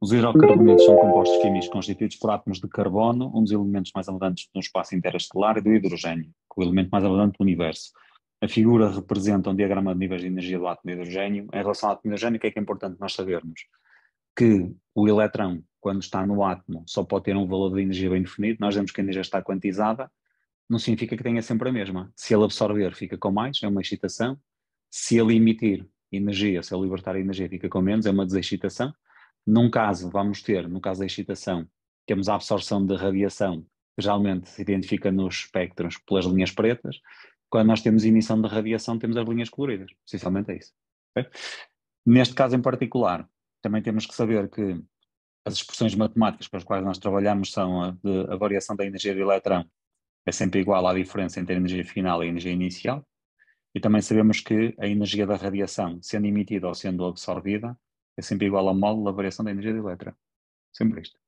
Os hidrocarbonetos são compostos químicos constituídos por átomos de carbono, um dos elementos mais abundantes no espaço interestelar, e do hidrogênio, que é o elemento mais abundante do universo. A figura representa um diagrama de níveis de energia do átomo de hidrogênio. Em relação ao átomo de hidrogênio, o que é importante nós sabermos? Que o elétron, quando está no átomo, só pode ter um valor de energia bem definido. Nós vemos que a energia está quantizada, não significa que tenha sempre a mesma. Se ele absorver, fica com mais, é uma excitação. Se ele emitir energia, se ele libertar energia, fica com menos, é uma desexcitação. Num caso, no caso da excitação, temos a absorção de radiação, que geralmente se identifica nos espectros pelas linhas pretas. Quando nós temos emissão de radiação, temos as linhas coloridas. Essencialmente é isso. Okay? Neste caso em particular, também temos que saber que as expressões matemáticas com as quais nós trabalhamos são a variação da energia do elétron é sempre igual à diferença entre a energia final e a energia inicial. E também sabemos que a energia da radiação, sendo emitida ou sendo absorvida, é sempre igual ao módulo da variação da energia do elétron. Sempre isto.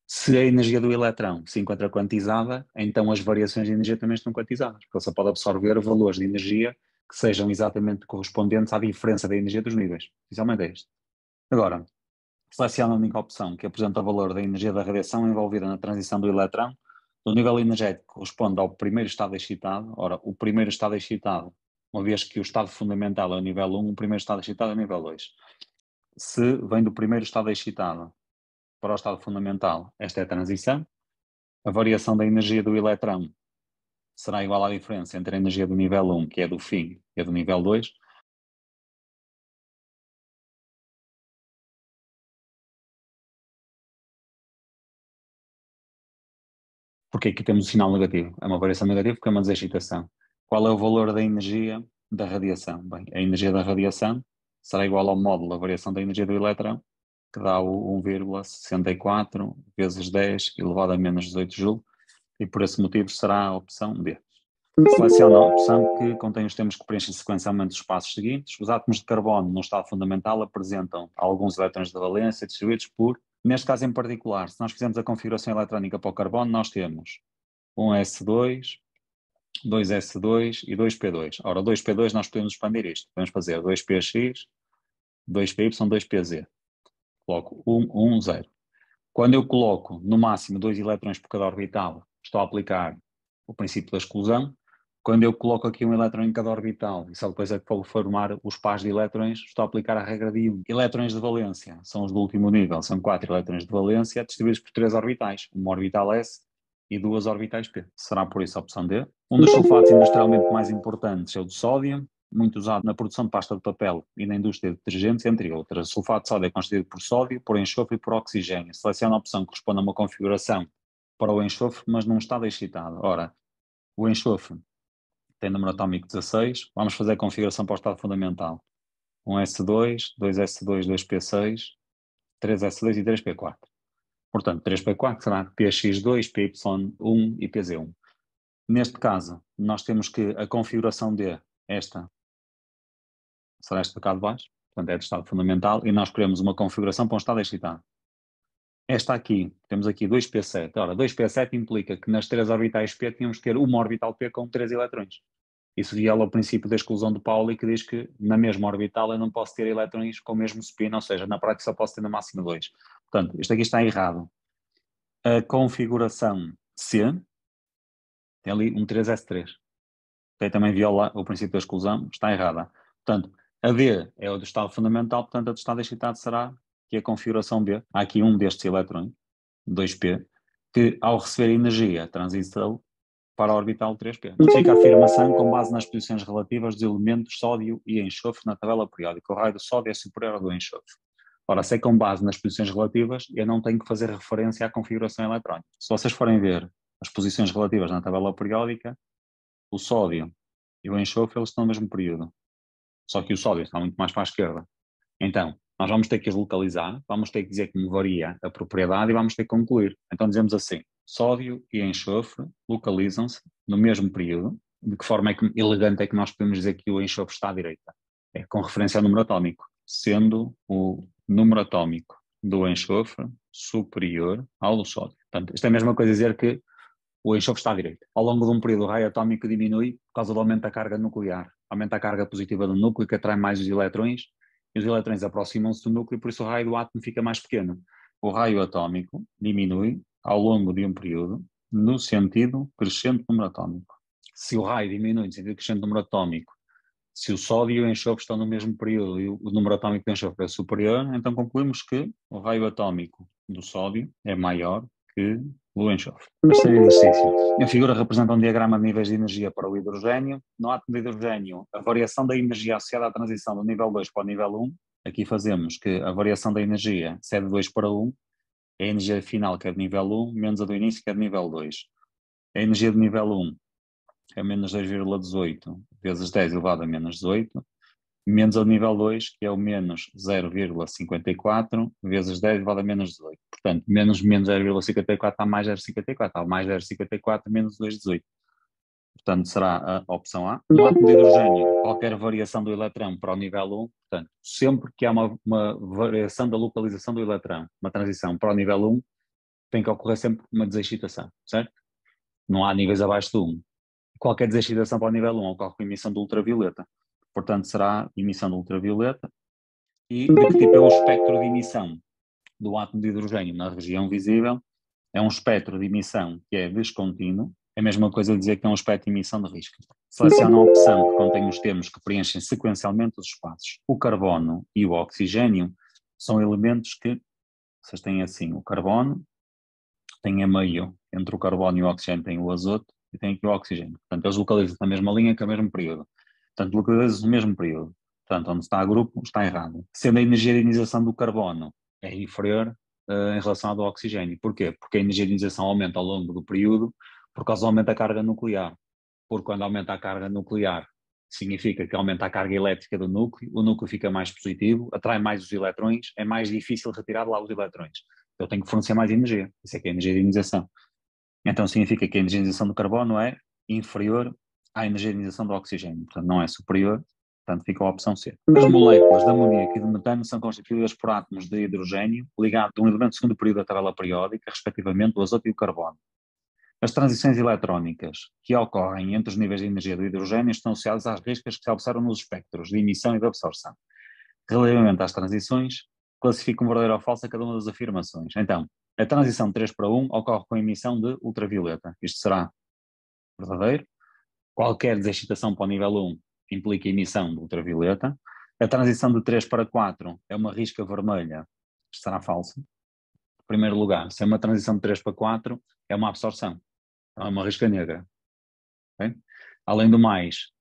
Se a energia do elétron se encontra quantizada, então as variações de energia também estão quantizadas, porque ele só pode absorver valores de energia que sejam exatamente correspondentes à diferença da energia dos níveis. Essencialmente é isto. Agora, seleciona a única opção que apresenta o valor da energia da radiação envolvida na transição do elétron do nível energético que corresponde ao primeiro estado excitado. Ora, o primeiro estado excitado, uma vez que o estado fundamental é o nível 1, o primeiro estado excitado é o nível 2. Se vem do primeiro estado excitado para o estado fundamental, esta é a transição. A variação da energia do elétron será igual à diferença entre a energia do nível 1, que é do fim, e a do nível 2. Porque aqui temos o sinal negativo. É uma variação negativa porque é uma desexcitação. Qual é o valor da energia da radiação? Bem, a energia da radiação será igual ao módulo da variação da energia do elétron, que dá o 1,64 vezes 10 elevado a menos 18 joule, e por esse motivo será a opção D. Seleciona a opção que contém os termos que preenchem sequencialmente os passos seguintes. Os átomos de carbono no estado fundamental apresentam alguns elétrons de valência distribuídos por, neste caso em particular, se nós fizermos a configuração eletrónica para o carbono, nós temos um S2, 2S2 e 2P2. Ora, 2P2 nós podemos expandir isto. Podemos fazer 2PX, 2PY, 2PZ. Coloco 1, 1, 0. Quando eu coloco no máximo 2 elétrons por cada orbital, estou a aplicar o princípio da exclusão. Quando eu coloco aqui um elétron em cada orbital, e só depois é que vou formar os pares de elétrons, estou a aplicar a regra de 1. Elétrons de valência são os do último nível, são 4 elétrons de valência distribuídos por 3 orbitais, uma orbital S e 2 orbitais P. Será por isso a opção D. Um dos sulfatos industrialmente mais importantes é o de sódio, muito usado na produção de pasta de papel e na indústria de detergentes, entre outras. O sulfato de sódio é constituído por sódio, por enxofre e por oxigênio. Seleciona a opção que corresponde a uma configuração para o enxofre, mas num estado excitado. Ora, o enxofre tem número atómico 16, vamos fazer a configuração para o estado fundamental. 1S2, 2S2, 2P6, 3S2 e 3P4. Portanto, 3P4 será PX2, PY1 e PZ1. Neste caso, nós temos que a configuração de esta será esta cá de baixo, portanto é de estado fundamental, e nós queremos uma configuração para um estado excitado. Esta aqui, temos aqui 2P7. Ora, 2P7 implica que nas 3 orbitais P tínhamos que ter uma orbital P com 3 eletrões. Isso viola o princípio da exclusão de Pauli, que diz que na mesma orbital eu não posso ter elétrons com o mesmo spin, ou seja, na prática só posso ter no máximo 2. Portanto, isto aqui está errado. A configuração C tem ali um 3S3. Que também viola o princípio da exclusão, está errada. Portanto, a D é o do estado fundamental, portanto a do estado excitado será que a configuração B. Há aqui um destes elétrons, 2P, que ao receber energia transitou para a orbital 3P. Justifica a afirmação com base nas posições relativas dos elementos sódio e enxofre na tabela periódica. O raio do sódio é superior ao do enxofre. Ora, se é com base nas posições relativas, eu não tenho que fazer referência à configuração eletrónica. Se vocês forem ver as posições relativas na tabela periódica, o sódio e o enxofre eles estão no mesmo período. Só que o sódio está muito mais para a esquerda. Então, nós vamos ter que as localizar, vamos ter que dizer como varia a propriedade e vamos ter que concluir. Então dizemos assim, sódio e enxofre localizam-se no mesmo período. De que forma elegante é que nós podemos dizer que o enxofre está à direita? É com referência ao número atómico, sendo o número atómico do enxofre superior ao do sódio. Portanto, isto é a mesma coisa dizer que o enxofre está à direita. Ao longo de um período, o raio atómico diminui por causa do aumento da carga nuclear. Aumenta a carga positiva do núcleo, que atrai mais os elétrons, e os elétrons aproximam-se do núcleo, por isso o raio do átomo fica mais pequeno. o raio atómico diminui ao longo de um período no sentido crescente do número atómico. Se o raio diminui no sentido crescente do número atómico, se o sódio e o enxofre estão no mesmo período e o número atómico do enxofre é superior, então concluímos que o raio atómico do sódio é maior que o do enxofre. Terceiro exercício. A figura representa um diagrama de níveis de energia para o hidrogênio. No átomo de hidrogênio, a variação da energia associada à transição do nível 2 para o nível 1. Aqui fazemos que a variação da energia, se é de 2 para 1, é a energia final, que é de nível 1, menos a do início, que é de nível 2. A energia de nível 1 é menos 2,18 vezes 10 elevado a menos 18, menos ao nível 2, que é o menos 0,54 vezes 10 elevado a menos 18. Portanto, menos 0,54 dá mais 0,54, dá mais 0,54 menos 2,18. Portanto, será a opção A. No átomo de hidrogênio, qualquer variação do eletrão para o nível 1, portanto, sempre que há uma variação da localização do eletrão, uma transição para o nível 1, tem que ocorrer sempre uma desexcitação, certo? Não há níveis abaixo do 1. Qualquer desexcitação para o nível 1 ocorre com emissão de ultravioleta. Portanto, será emissão de ultravioleta. E de que tipo é o espectro de emissão do átomo de hidrogênio na região visível? É um espectro de emissão que é descontínuo. É a mesma coisa dizer que é um espectro de emissão de risco. Seleciona a opção que contém os termos que preenchem sequencialmente os espaços. O carbono e o oxigênio são elementos que, vocês têm assim, o carbono tem a meio, entre o carbono e o oxigênio tem o azoto, e tem aqui o oxigênio. Portanto, eles localizam-se na mesma linha que o mesmo período. Portanto, localizam-se no mesmo período. Portanto, onde está o grupo, está errado. Sendo a energia de ionização do carbono é inferior em relação à do oxigênio. Porquê? Porque a energia de ionização aumenta ao longo do período por causa do aumento da carga nuclear. Porque quando aumenta a carga nuclear, significa que aumenta a carga elétrica do núcleo, o núcleo fica mais positivo, atrai mais os eletrões, é mais difícil retirar de lá os eletrões. Eu tenho que fornecer mais energia. Isso é que é a energia de ionização. Então significa que a energia de ionização do carbono é inferior à energia de ionização do oxigênio. Portanto, não é superior, portanto fica a opção C. As moléculas de amoníaco e de metano são constituídas por átomos de hidrogênio ligados a um elemento do segundo período da tabela periódica, respectivamente o azoto e o carbono. As transições eletrónicas que ocorrem entre os níveis de energia do hidrogênio estão associadas às riscas que se observam nos espectros de emissão e de absorção. Relativamente às transições, classifica um verdadeiro ou falso a cada uma das afirmações. Então, a transição de 3 para 1 ocorre com a emissão de ultravioleta. Isto será verdadeiro. Qualquer desexcitação para o nível 1 implica emissão de ultravioleta. A transição de 3 para 4 é uma risca vermelha. Isto será falso. Em primeiro lugar, se é uma transição de 3 para 4, é uma absorção. Então é uma risca negra. Okay? Além do mais,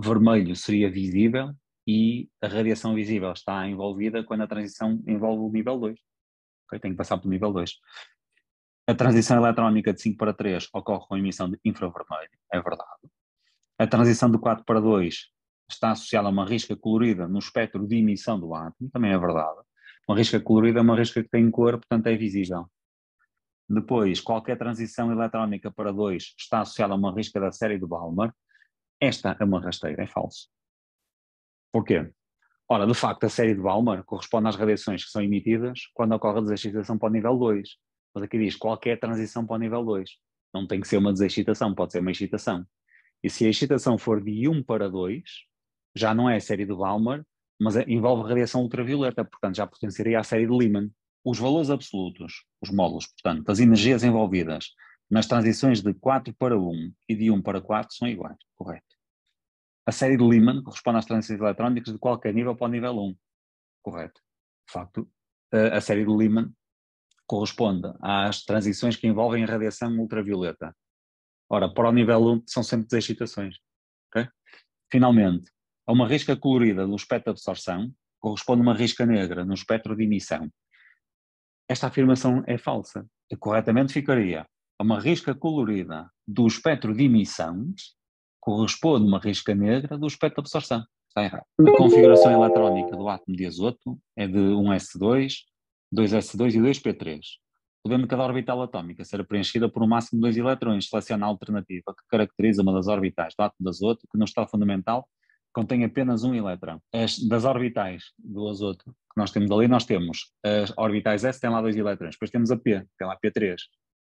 vermelho seria visível e a radiação visível está envolvida quando a transição envolve o nível 2. Okay? Tem que passar para o nível 2. A transição eletrónica de 5 para 3 ocorre com emissão de infravermelho, é verdade. A transição de 4 para 2 está associada a uma risca colorida no espectro de emissão do átomo, também é verdade. Uma risca colorida é uma risca que tem cor, portanto é visível. Depois, qualquer transição eletrónica para 2 está associada a uma risca da série de Balmer. Esta é uma rasteira, é falso. Porquê? Ora, de facto, a série de Balmer corresponde às radiações que são emitidas quando ocorre a desexcitação para o nível 2. Mas aqui diz qualquer transição para o nível 2. Não tem que ser uma desexcitação, pode ser uma excitação. E se a excitação for de 1 para 2, já não é a série de Balmer, mas envolve radiação ultravioleta, portanto já pertenceria à série de Lyman. Os valores absolutos, os módulos, portanto, das energias envolvidas nas transições de 4 para 1 e de 1 para 4 são iguais, correto? A série de Lyman corresponde às transições eletrónicas de qualquer nível para o nível 1, correto? De facto, a série de Lyman corresponde às transições que envolvem a radiação ultravioleta. Ora, para o nível 1 são sempre desexcitações. Okay? Finalmente, a uma risca colorida no espectro de absorção corresponde uma risca negra no espectro de emissão. Esta afirmação é falsa. E corretamente ficaria a uma risca colorida do espectro de emissão corresponde uma risca negra do espectro de absorção. Está errado. A configuração eletrónica do átomo de azoto é de 1s2, 2s2 e 2p3. Podendo cada orbital atómica ser preenchida por um máximo de 2 eletrões. Seleciona a alternativa que caracteriza uma das orbitais do átomo de azoto que no estado fundamental contém apenas um eletrão. Das orbitais do azoto que nós temos ali, nós temos as orbitais S, tem lá 2 eletrões. Depois temos a P, tem lá P3.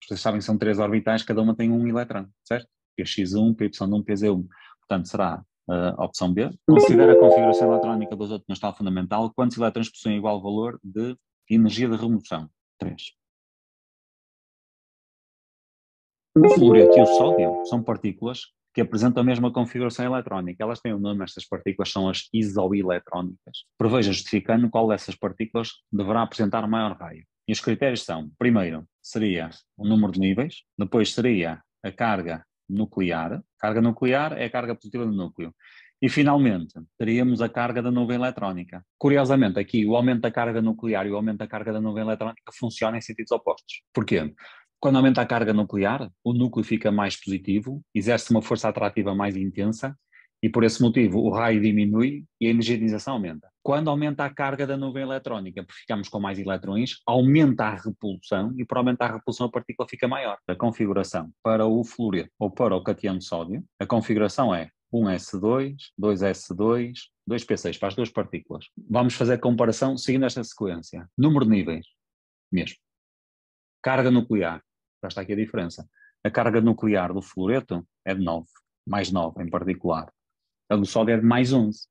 Vocês sabem que são 3 orbitais, cada uma tem um eletrão, certo? PX1, PY1, PZ1. Portanto, será a opção B. Considera a configuração eletrónica do azoto no estado fundamental. Quantos eletrões possuem igual valor de energia de remoção? 3. O fluoreto e o sódio são partículas que apresentam a mesma configuração eletrónica. Elas têm o nome, estas partículas são as isoeletrónicas. Preveja justificando qual dessas partículas deverá apresentar maior raio. E os critérios são, primeiro, seria o número de níveis, depois seria a carga nuclear. A carga nuclear é a carga positiva do núcleo. E, finalmente, teríamos a carga da nuvem eletrónica. Curiosamente, aqui, o aumento da carga nuclear e o aumento da carga da nuvem eletrónica funcionam em sentidos opostos. Porquê? Quando aumenta a carga nuclear, o núcleo fica mais positivo, exerce uma força atrativa mais intensa e, por esse motivo, o raio diminui e a energização aumenta. Quando aumenta a carga da nuvem eletrónica, porque ficamos com mais eletrões, aumenta a repulsão e, por aumentar a repulsão, a partícula fica maior. A configuração para o fluoreto ou para o cationo de sódio, a configuração é 1s2, 2s2, 2p6 para as duas partículas. Vamos fazer a comparação seguindo esta sequência. Número de níveis, mesmo. Carga nuclear, já está aqui a diferença. A carga nuclear do fluoreto é de 9, mais 9 em particular. A do sódio é de mais 11.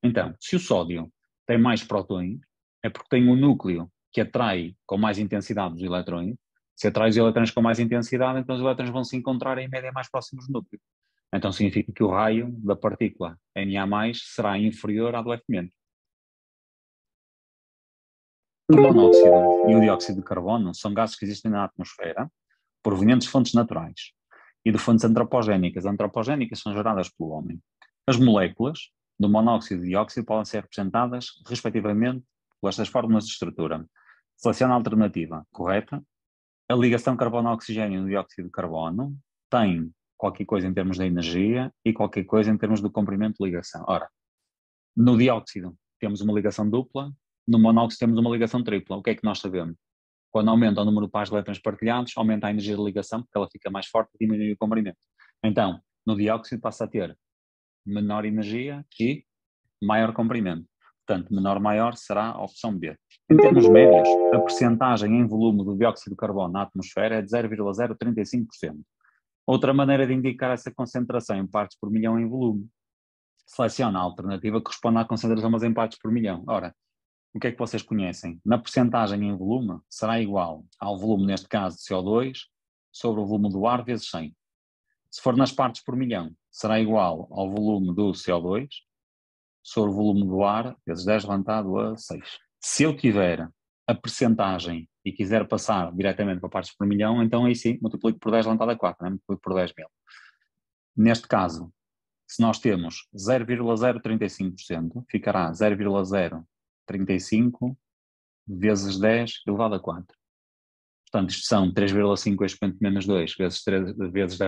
Então, se o sódio tem mais prótons, é porque tem um núcleo que atrai com mais intensidade os eletrões. Se atrai os eletrões com mais intensidade, então os eletrões vão se encontrar em média mais próximos do núcleo. Então significa que o raio da partícula Na+, será inferior à do F-. O monóxido e o dióxido de carbono são gases que existem na atmosfera, provenientes de fontes naturais e de fontes antropogénicas. Antropogénicas são geradas pelo homem. As moléculas do monóxido e dióxido podem ser representadas, respectivamente, por estas fórmulas de estrutura. Seleciona a alternativa correta. A ligação carbono-oxigênio no dióxido de carbono tem qualquer coisa em termos de energia e qualquer coisa em termos do comprimento de ligação. Ora, no dióxido temos uma ligação dupla, no monóxido temos uma ligação tripla. O que é que nós sabemos? Quando aumenta o número de pares de elétrons partilhados, aumenta a energia de ligação, porque ela fica mais forte e diminui o comprimento. Então, no dióxido passa a ter menor energia e maior comprimento. Portanto, menor-maior será a opção B. Em termos médios, a percentagem em volume do dióxido de carbono na atmosfera é de 0,035%. Outra maneira de indicar essa concentração em partes por milhão em volume. Seleciona a alternativa que corresponde à concentração, mas em partes por milhão. Ora, o que é que vocês conhecem? Na percentagem em volume, será igual ao volume, neste caso, de CO2, sobre o volume do ar vezes 100. Se for nas partes por milhão, será igual ao volume do CO2 sobre o volume do ar vezes 10 levantado a 6. Se eu tiver a percentagem e quiser passar diretamente para partes por milhão, então aí sim, multiplico por 10 levantado a 4, né? Multiplico por 10 mil. Neste caso, se nós temos 0,035%, ficará 0,035 vezes 10 elevado a 4. Portanto, isto são 3,5 expoente menos 2 vezes 10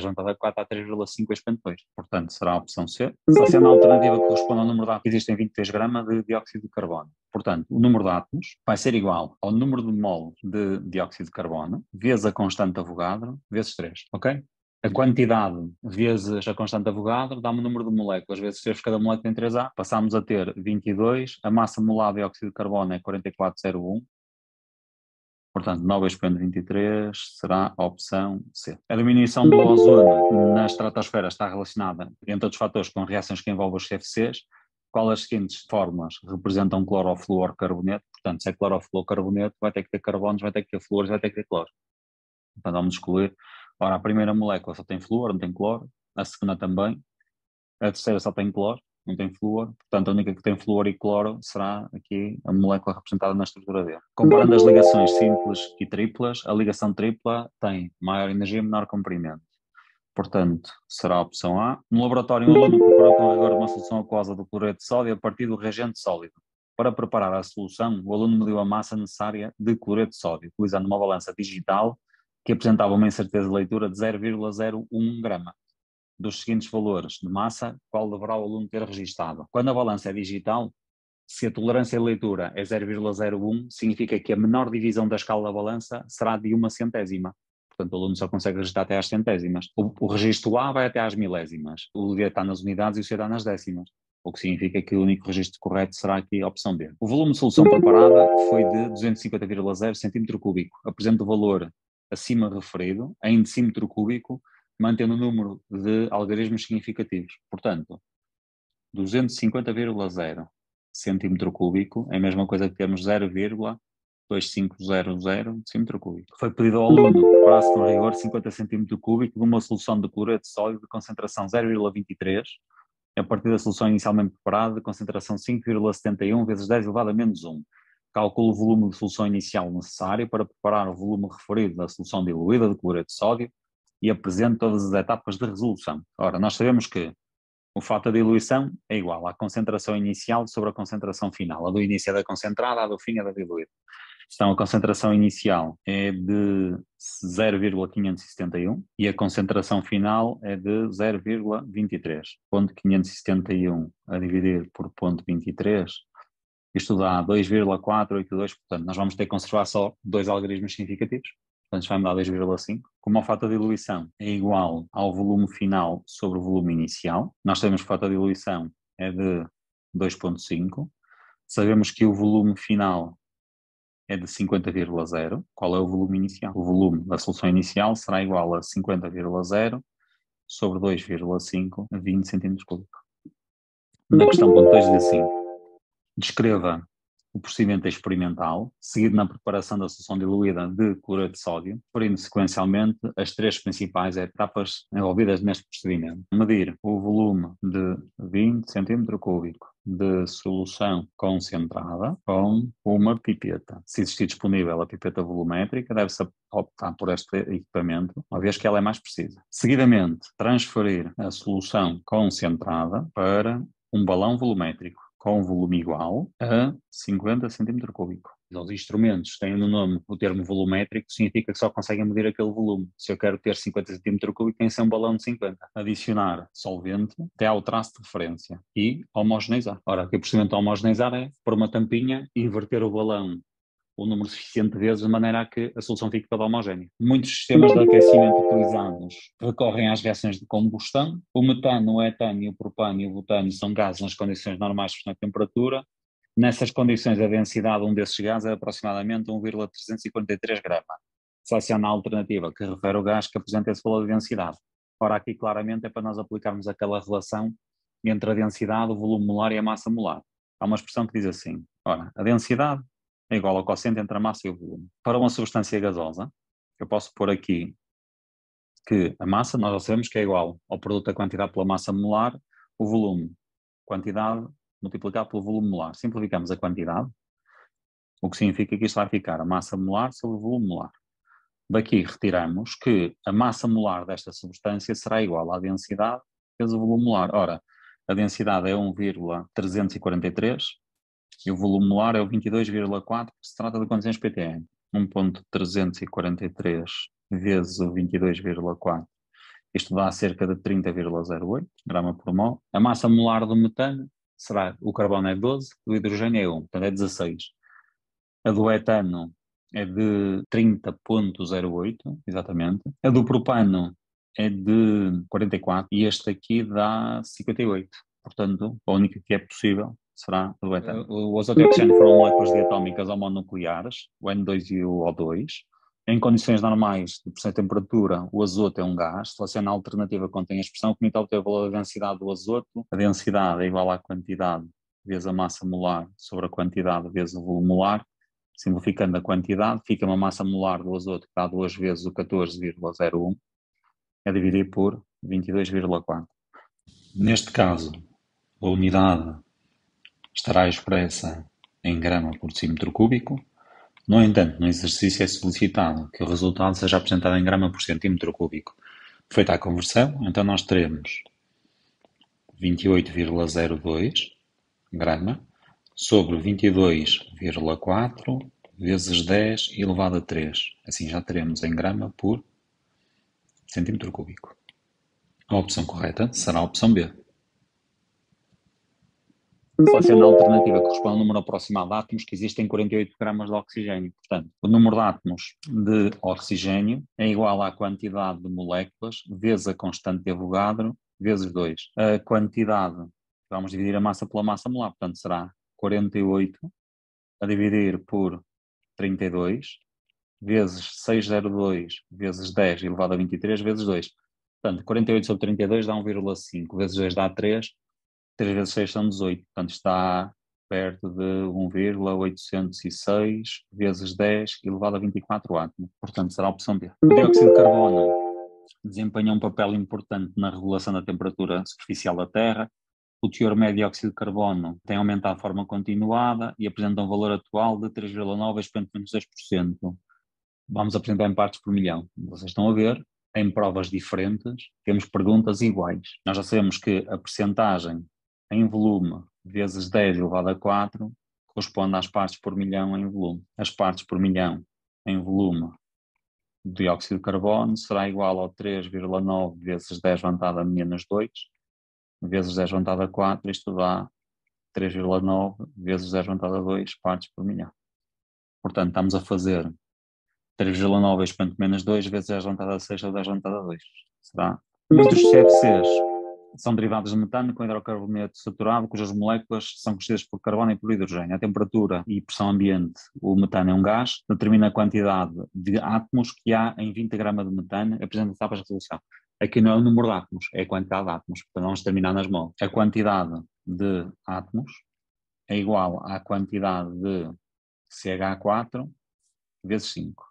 elevado a 4 a 3,5 expoente 2. Portanto, será a opção C. Seleciona a alternativa que corresponde ao número de átomos que existem 23 gramas de dióxido de carbono. Portanto, o número de átomos vai ser igual ao número de mol de dióxido de carbono vezes a constante de Avogadro vezes 3. Ok? A quantidade vezes a constante de Avogadro dá-me o número de moléculas vezes 3, cada molécula tem 3A. Passamos a ter 22. A massa molar de dióxido de carbono é 44,01. Portanto, 9 expoente 23 será a opção C. A diminuição do ozono na estratosfera está relacionada, entre outros fatores, com reações que envolvem os CFCs. Qual as seguintes fórmulas representam clorofluorcarboneto? Portanto, se é clorofluorcarboneto, vai ter que ter carbonos, vai ter que ter fluores, vai ter que ter cloro. Portanto, vamos excluir. Ora, a primeira molécula só tem flúor, não tem cloro. A segunda também. A terceira só tem cloro, não tem flúor. Portanto, a única que tem flúor e cloro será aqui a molécula representada na estrutura D. Comparando as ligações simples e triplas, a ligação tripla tem maior energia e menor comprimento. Portanto, será a opção A. No laboratório, um aluno preparou com rigor uma solução aquosa do cloreto de sódio a partir do reagente sólido. Para preparar a solução, o aluno mediu a massa necessária de cloreto de sódio, utilizando uma balança digital que apresentava uma incerteza de leitura de 0,01 grama. Dos seguintes valores de massa, qual deverá o aluno ter registado? Quando a balança é digital, se a tolerância de leitura é 0,01, significa que a menor divisão da escala da balança será de 1/100ª. Portanto, o aluno só consegue registrar até às centésimas. O registro A vai até às milésimas. O D está nas unidades e o C está nas décimas. O que significa que o único registro correto será aqui a opção B. O volume de solução preparada foi de 250,0 cm3. Apresenta o valor acima referido em decímetro cúbico, mantendo o número de algarismos significativos. Portanto, 250,0 centímetro cúbico é a mesma coisa que temos 0,0 0,2500 decímetro cúbico. Foi pedido ao aluno que preparasse com rigor 50 centímetro cúbico de uma solução de cloreto de sódio de concentração 0,23, a partir da solução inicialmente preparada de concentração 5,71 vezes 10 elevado a menos 1. Calcule o volume de solução inicial necessário para preparar o volume referido da solução diluída de cloreto de sódio e apresente todas as etapas de resolução. Ora, nós sabemos que o fator de diluição é igual à concentração inicial sobre a concentração final. A do início é da concentrada, a do fim é da diluída. Então, a concentração inicial é de 0,571 e a concentração final é de 0,23. Ponto 571 a dividir por ponto 23, isto dá 2,482, portanto, nós vamos ter que conservar só dois algarismos significativos. Portanto, vai-me dar 2,5. Como o fator de diluição é igual ao volume final sobre o volume inicial, nós sabemos que o fator de diluição é de 2,5. Sabemos que o volume final é de 50,0. Qual é o volume inicial? O volume da solução inicial será igual a 50,0 sobre 2,5 a 20 centímetros cúbicos. Na questão ponto 2 diz assim: descreva o procedimento experimental, seguido na preparação da solução diluída de cloreto de sódio, referindo sequencialmente as três principais etapas envolvidas neste procedimento. Medir o volume de 20 cm cúbico de solução concentrada com uma pipeta. Se existir disponível a pipeta volumétrica, deve-se optar por este equipamento, uma vez que ela é mais precisa. Seguidamente, transferir a solução concentrada para um balão volumétrico com volume igual a 50 cm cúbico. Os instrumentos têm no nome o termo volumétrico, significa que só conseguem medir aquele volume. Se eu quero ter 50 cm cúbico, tem que ser um balão de 50. Adicionar solvente até ao traço de referência e homogeneizar. Ora, aqui o procedimento de homogeneizar é pôr uma tampinha e inverter o balão o número suficiente de vezes de maneira a que a solução fique toda homogénea. Muitos sistemas de aquecimento utilizados recorrem às reações de combustão. O metano, o etano, o propano e o butano são gases nas condições normais de temperatura. Nessas condições, a densidade de um desses gases é aproximadamente 1,343 grama. Seleciona a alternativa que refere o gás que apresenta esse valor de densidade. Ora, aqui claramente é para nós aplicarmos aquela relação entre a densidade, o volume molar e a massa molar. Há uma expressão que diz assim: ora, a densidade é igual ao quociente entre a massa e o volume. Para uma substância gasosa, eu posso pôr aqui que a massa, nós já sabemos que é igual ao produto da quantidade pela massa molar, o volume, quantidade multiplicado pelo volume molar. Simplificamos a quantidade, o que significa que isto vai ficar a massa molar sobre o volume molar. Daqui retiramos que a massa molar desta substância será igual à densidade vezes o volume molar. Ora, a densidade é 1,343 e o volume molar é o 22,4, porque se trata de condições PTM. 1,343 vezes o 22,4. Isto dá cerca de 30,08 grama por mol. A massa molar do metano será, o carbono é 12, o hidrogênio é 1, portanto é 16. A do etano é de 30,08, exatamente. A do propano é de 44 e este aqui dá 58. Portanto, a única que é possível será o etano. O azoto e o oxigênio foram moléculas diatómicas homonucleares, o N2 e o O2. Em condições normais de pressão e temperatura, o azoto é um gás. Seleciona a alternativa que contém a expressão que permite obter o valor da densidade do azoto. A densidade é igual à quantidade vezes a massa molar sobre a quantidade vezes o volume molar. Simplificando a quantidade, fica uma massa molar do azoto que dá 2 vezes o 14,01, a dividir por 22,4. Neste caso, a unidade estará expressa em grama por decímetro cúbico. No entanto, no exercício é solicitado que o resultado seja apresentado em grama por centímetro cúbico. Feita a conversão, então nós teremos 28,02 grama sobre 22,4 vezes 10 elevado a 3. Assim já teremos em grama por centímetro cúbico. A opção correta será a opção B. Seleciona a alternativa que corresponde ao número aproximado de átomos que existem 48 gramas de oxigênio. Portanto, o número de átomos de oxigênio é igual à quantidade de moléculas vezes a constante de Avogadro vezes 2. A quantidade, vamos dividir a massa pela massa molar, portanto será 48 a dividir por 32 vezes 602 vezes 10 elevado a 23 vezes 2. Portanto, 48 sobre 32 dá 1,5, vezes 2 dá 3, 3 vezes 6 são 18, portanto está perto de 1,806 vezes 10 elevado a 24 átomos. Portanto, será a opção B. O dióxido de carbono desempenha um papel importante na regulação da temperatura superficial da Terra. O teor médio de dióxido de carbono tem aumentado de forma continuada e apresenta um valor atual de 3,9 expoente menos 10%. Vamos apresentar em partes por milhão. Vocês estão a ver, em provas diferentes, temos perguntas iguais. Nós já sabemos que a percentagem em volume vezes 10 elevado a 4 corresponde às partes por milhão em volume. As partes por milhão em volume do dióxido de carbono será igual ao 3,9 vezes 10 elevado a menos 2 vezes 10 elevado a 4, isto dá 3,9 vezes 10 elevado a 2 partes por milhão. Portanto, estamos a fazer 3,9 expoente menos 2 vezes 10 elevado a 6 ou 10 elevado a 2. Será? Muitos CFCs são derivados de metano com hidrocarboneto saturado, cujas moléculas são constituídas por carbono e por hidrogênio. A temperatura e pressão ambiente, o metano é um gás, determina a quantidade de átomos que há em 20 gramas de metano, apresenta etapas de resolução. Aqui não é o número de átomos, é a quantidade de átomos, portanto vamos terminar nas moles. A quantidade de átomos é igual à quantidade de CH4 vezes 5.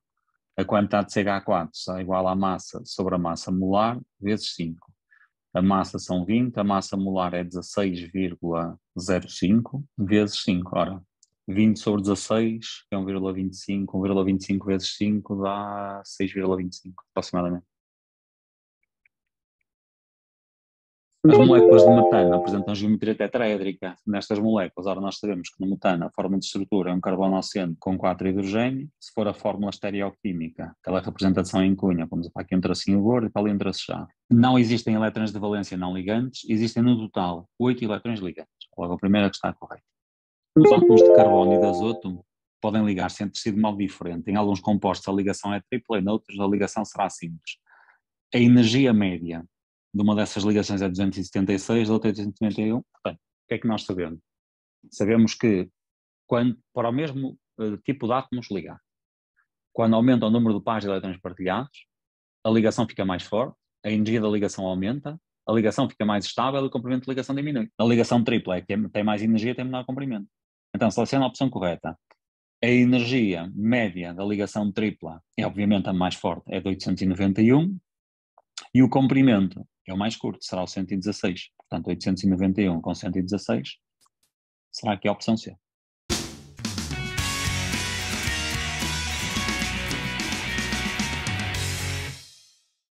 A quantidade de CH4 será igual à massa sobre a massa molar vezes 5. A massa são 20, a massa molar é 16,05 vezes 5. Ora, 20 sobre 16 é 1,25, 1,25 vezes 5 dá 6,25 aproximadamente. As moléculas de metano apresentam geometria tetraédrica nestas moléculas. Ora, nós sabemos que no metano a forma de estrutura é um carbono ocente com 4 hidrogênio. Se for a fórmula estereoquímica, aquela representação em cunha, vamos para aqui um tracinho gordo e para ali um traço chave. Não existem elétrons de valência não ligantes, existem no total 8 elétrons ligantes. Logo a primeira que está correta. Os átomos de carbono e de azoto podem ligar-se entre si de modo diferente. Em alguns compostos a ligação é tripla, em outros a ligação será simples. A energia média de uma dessas ligações é 276, da outra é 291. Portanto, o que é que nós sabemos? Sabemos que para o mesmo tipo de átomos ligar, quando aumenta o número de pares de elétrons partilhados, a ligação fica mais forte, a energia da ligação aumenta, a ligação fica mais estável e o comprimento de ligação diminui. A ligação tripla é que tem mais energia e tem menor comprimento. Então, seleciona a opção correta. A energia média da ligação tripla é obviamente a mais forte, é de 891, e o comprimento é o mais curto, será o 116. Portanto, 891 com 116 será aqui a opção C.